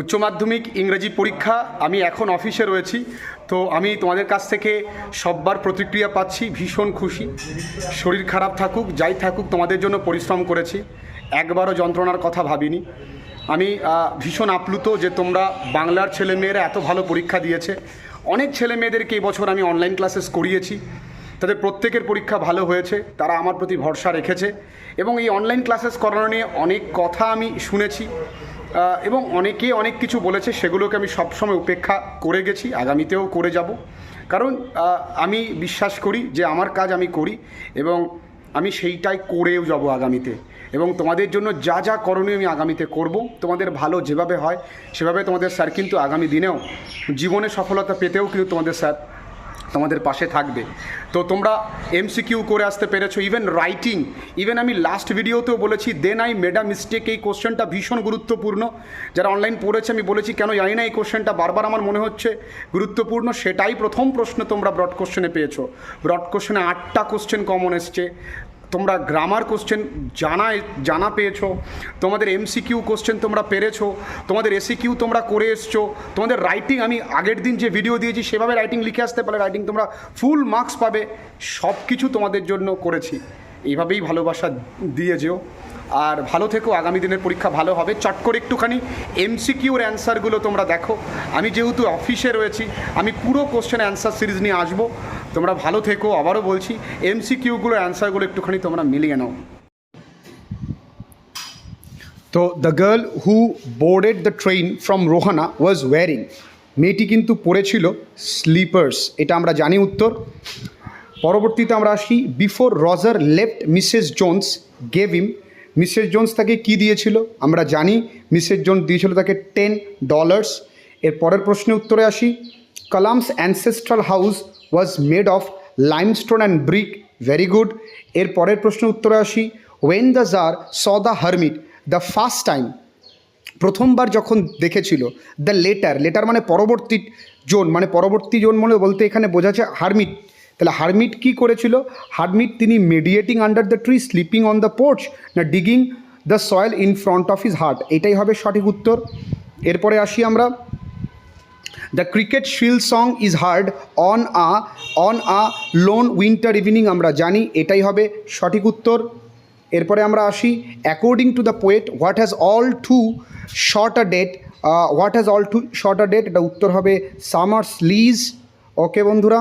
উচ্চ মাধ্যমিক ইংরেজি পরীক্ষা। আমি এখন অফিসে রয়েছি, তো আমি তোমাদের কাছ থেকে সববার প্রতিক্রিয়া পাচ্ছি, ভীষণ খুশি। শরীর খারাপ থাকুক, যাই থাকুক, তোমাদের জন্য পরিশ্রম করেছি, একবারও যন্ত্রণার কথা ভাবিনি। আমি ভীষণ আপ্লুত যে তোমরা বাংলার ছেলেমেয়েরা এত ভালো পরীক্ষা দিয়েছে। অনেক ছেলে মেয়েদেরকে এই বছর আমি অনলাইন ক্লাসেস করিয়েছি, তাদের প্রত্যেকের পরীক্ষা ভালো হয়েছে, তারা আমার প্রতি ভরসা রেখেছে এবং এই অনলাইন ক্লাসেস করানো নিয়ে অনেক কথা আমি শুনেছি এবং অনেকে অনেক কিছু বলেছে, সেগুলোকে আমি সবসময় উপেক্ষা করে গেছি, আগামীতেও করে যাব। কারণ আমি বিশ্বাস করি যে আমার কাজ আমি করি এবং আমি সেইটাই করেও যাব আগামীতে। এবং তোমাদের জন্য যা যা করণীয় আমি আগামীতে করব, তোমাদের ভালো যেভাবে হয় সেভাবে তোমাদের স্যার কিন্তু আগামী দিনেও জীবনে সফলতা পেতেও কিন্তু তোমাদের স্যার তোমাদের পাশে থাকবে। তো তোমরা এমসিকিউ করে আসতে পেরেছো, ইভেন রাইটিং, ইভেন আমি লাস্ট ভিডিওতেও বলেছি then I made a mistake, এই কোশ্চেনটা ভীষণ গুরুত্বপূর্ণ। যারা অনলাইন পড়েছে আমি বলেছি কেন জানি না এই কোশ্চেনটা বারবার আমার মনে হচ্ছে গুরুত্বপূর্ণ। সেটাই প্রথম প্রশ্ন তোমরা ব্রড কোশ্চেনে পেয়েছো। ব্রড কোশ্চেনে 8টা কোশ্চেন কমন এসছে। তোমরা গ্রামার কোশ্চেন জানা পেয়েছো, তোমাদের এমসিকিউ কোশ্চেন তোমরা পেরেছো, তোমাদের এসিকিউ তোমরা করে এসছো, তোমাদের রাইটিং আমি আগের দিন যে ভিডিও দিয়েছি সেভাবে রাইটিং লিখে আসতে পারলে রাইটিং তোমরা ফুল মার্কস পাবে। সব কিছু তোমাদের জন্য করেছি, এইভাবেই ভালোবাসা দিয়ে যেও আর ভালো থেকো। আগামী দিনের পরীক্ষা ভালো হবে। চট করে একটুখানি এমসিকিউর অ্যান্সারগুলো তোমরা দেখো। আমি যেহেতু অফিসে রয়েছি, আমি পুরো কোশ্চেন অ্যান্সার সিরিজ নিয়ে আসবো। তোমরা ভালো থেকো। আবারও বলছি, এমসিকিউগুলোর অ্যান্সারগুলো একটুখানি তোমরা মিলিয়ে নাও। তো the girl who boarded the train from Rohana was wearing, মেয়েটি কিন্তু পরেছিল স্লিপার্স, এটা আমরা জানি উত্তর। পরবর্তীতে আমরা আসি, before Roger left Mrs Jones gave him, Mrs Jones তাকে কী দিয়েছিল? আমরা জানি মিসেস জোন্স দিয়েছিল তাকে $10। এর পরের প্রশ্নের উত্তরে আসি, Kalam's ancestral house was made of limestone and brick, very good. এর পরের প্রশ্নের উত্তরে আসি, when the czar saw the hermit the first time, প্রথমবার যখন দেখেছিল, দ্য লেটার মানে পরবর্তী জোন, মানে পরবর্তী জোন মানে বলতে এখানে বোঝাচ্ছে হারমিট। তাহলে হারমিট কী করেছিল? হারমিট তিনি meditating under the tree, sleeping on the porch, না digging the soil in front of his heart, এটাই হবে সঠিক উত্তর। এরপরে আসি আমরা, the cricket shrill song is heard on a lone winter evening, আমরা জানি এটাই হবে সঠিক উত্তর। এরপরে আমরা আসি, according to the poet what has all too short a date, এটা উত্তর হবে সামার স্লিজ। ওকে বন্ধুরা,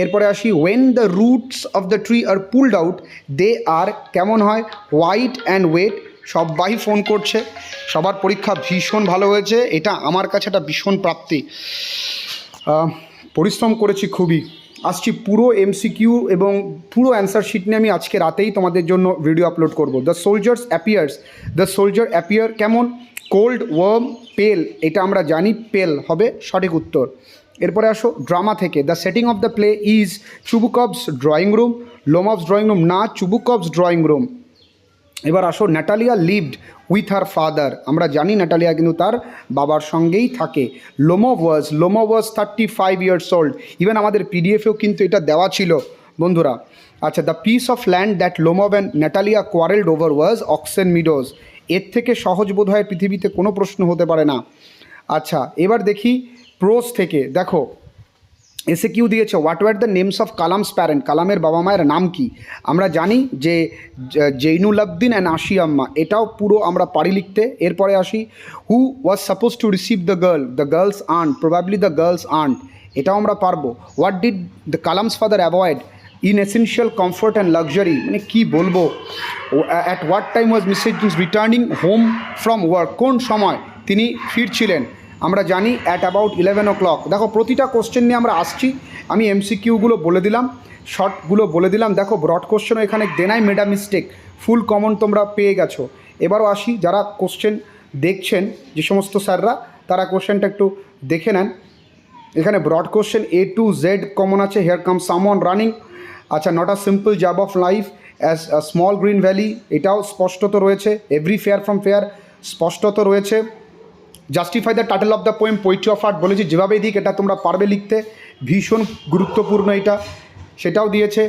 এরপরে আসি, when the roots of the tree are pulled out they are কেমন হয়? White and wet. সবাই ফোন করছে, সবার পরীক্ষা ভীষণ ভালো হয়েছে, এটা আমার কাছে একটা ভীষণ প্রাপ্তি। পরিশ্রম করেছি খুবই। আসছি পুরো এমসিকিউ এবং পুরো অ্যান্সার শিট নিয়ে আমি আজকে রাতেই তোমাদের জন্য ভিডিও আপলোড করব। দ্য সোলজার অ্যাপিয়ার কেমন? কোল্ড, ওয়ার্ম, পেল, এটা আমরা জানি পেল হবে সঠিক উত্তর। এরপরে আসো ড্রামা থেকে, the setting of the play is Chubukov's drawing room, Lomov's drawing room না, চুবুকভস ড্রয়িং রুম। এবার আসো, Natalya lived with her father, আমরা জানি ন্যাটালিয়া কিন্তু তার বাবার সঙ্গেই থাকে। Lomov was 35 years old, even আমাদের পিডিএফেও কিন্তু এটা দেওয়া ছিল বন্ধুরা। আচ্ছা, the piece of land that Lomov and Natalya quarrelled over was Oxen Meadows, এর থেকে সহজ বোধ হয় পৃথিবীতে কোনো প্রশ্ন হতে পারে না। আচ্ছা, এবার দেখি প্রোজ থেকে, দেখো এসে কিউ দিয়েছে, what were the names of Kalam's parent, কালামের বাবা মায়ের নাম কি? আমরা জানি যে জৈনুল আবদিন অ্যান্ড আশিয়াম্মা, এটাও পুরো আমরা পারি লিখতে। এরপরে আসি, who was suppose to receive the girl's aunt, probably the girl's aunt, এটাও আমরা পারবো। What did the Kalam's father avoid inessential comfort and luxury, মানে কী বলবো। At what time was Mrs Jones returning home from work, কোন সময় তিনি ফিরছিলেন? আমরা জানি অ্যাট অ্যাবাউট 11 o'clock। দেখো প্রতিটা কোশ্চেন নিয়ে আমরা আসছি, আমি এমসিকিউগুলো বলে দিলাম, শর্টগুলো বলে দিলাম। দেখো ব্রড কোশ্চেনও এখানে দেনাই made a mistake, full common তোমরা পেয়ে গেছো। এবারও আসি, যারা কোশ্চেন দেখছেন যে সমস্ত স্যাররা, তারা কোশ্চেনটা একটু দেখে নেন। এখানে ব্রড কোশ্চেন A to Z কমন আছে, হেয়ার কাম সামওয়ান রানিং। আচ্ছা, not a simple job of life as a small green valley, এটাও স্পষ্টত রয়েছে। এভরি ফেয়ার ফ্রম ফেয়ার স্পষ্টত রয়েছে। Justify the title of the poem poetry of art, বলেছি যেভাবেই দিক এটা তোমরা পারবে লিখতে, ভীষণ গুরুত্বপূর্ণ এটা, সেটাও দিয়েছে।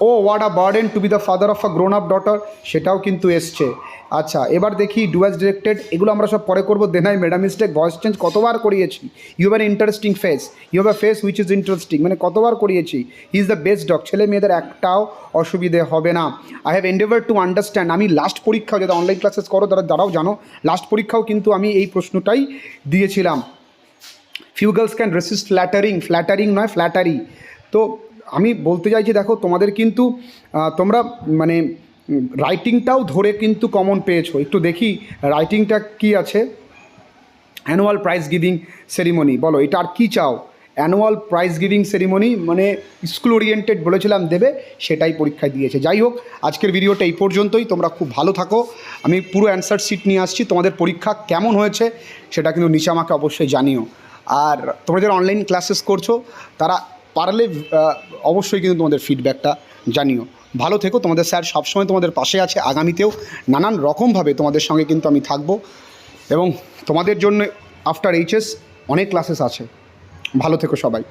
Oh what a burden to be the father of a grown up daughter, সেটাও কিন্তু এসছে। আচ্ছা, এবার দেখি ডুয়াস ডিরেক্টেড, এগুলো আমরা সব পরে করবো। Then I made a mistake, voice change কতবার করিয়েছি। You have an interesting face, you have a face which is interesting, মানে কতবার করিয়েছি। He is the best dog, ছেলে মেয়েদের একটাও অসুবিধে হবে না। I have endeavour to understand, আমি লাস্ট পরীক্ষাও, যারা অনলাইন ক্লাসেস করো তারাও জানো, লাস্ট পরীক্ষাও কিন্তু আমি এই প্রশ্নটাই দিয়েছিলাম। Few girls can resist flattering নয় ফ্ল্যাটারি। তো আমি বলতে চাইছি, দেখো তোমাদের কিন্তু তোমরা মানে রাইটিংটাও ধরে কিন্তু কমন পেয়েছো। একটু দেখি রাইটিংটা কি আছে। অ্যানুয়াল প্রাইজ গিভিং সেরিমনি, বলো এটা আর কী চাও। অ্যানুয়াল প্রাইজ গিভিং সেরিমনি মানে স্কুল ওরিয়েন্টেড বলেছিলাম দেবে, সেটাই পরীক্ষায় দিয়েছে। যাই হোক, আজকের ভিডিওটা এই পর্যন্তই। তোমরা খুব ভালো থাকো। আমি পুরো অ্যান্সার শিট নিয়ে আসছি, তোমাদের পরীক্ষা কেমন হয়েছে সেটা কিন্তু নিচে আমাকে অবশ্যই জানিও। আর তোমরা যারা অনলাইন ক্লাসেস করছো তারা পারলে অবশ্যই কিন্তু তোমাদের ফিডব্যাকটা জানিও। ভালো থেকো, তোমাদের স্যার সবসময় তোমাদের পাশে আছে, আগামীতেও নানান রকমভাবে তোমাদের সঙ্গে কিন্তু আমি থাকবো। এবং তোমাদের জন্য আফটার এইচএস অনেক ক্লাসেস আছে। ভালো থেকো সবাই।